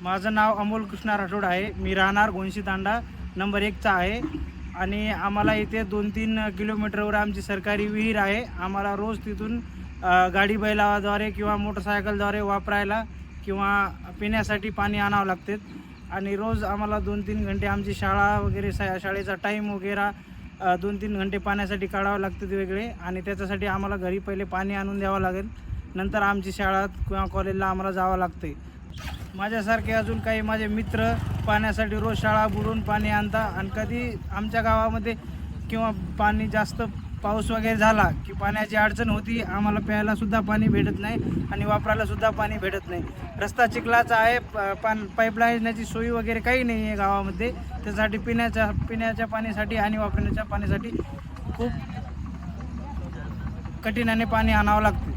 माझं नाव अमोल कृष्णा राठोड आहे. मी राहणार गोंशी तांडा नंबर 1चा आहे आणि आम्हाला इथे 2-3 किलोमीटरवर आमची सरकारी विहीर आहे. आम्हाला रोज तिथून गाडी बैलाद्वारे किंवा मोटरसायकलद्वारे वापरायला किंवा पिण्यासाठी पाणी आणावं लागते आणि रोज आम्हाला 2-3 घंटे आमची शाळा वगैरे शाळेचा टाईम वगैरे 2-3 घंटे पाण्यासाठी काढावं लागतात वेगळे आणि त्याच्यासाठी आम्हाला घरी पहिले पाणी आणून द्यावं लागेल. नंतर आमची शाळा किंवा कॉलेजला आम्हाला जावं लागते. माझ्यासारखे अजून काही माझे मित्र पाण्यासाठी रोज शाळा बुडून पाणी आणतात आणि कधी आमच्या गावामध्ये किंवा पाणी जास्त पाऊस वगैरे झाला की पाण्याची अडचण होती. आम्हाला प्यायलासुद्धा पाणी भेटत नाही आणि वापरायलासुद्धा पाणी भेटत नाही. रस्ता चिखलाचा आहे. पाईपलाईनची सोयी वगैरे काही नाही आहे गावामध्ये. त्यासाठी पिण्याच्या पाण्यासाठी आणि वापरण्याच्या पाण्यासाठी खूप कठीणाने पाणी आणावं लागते.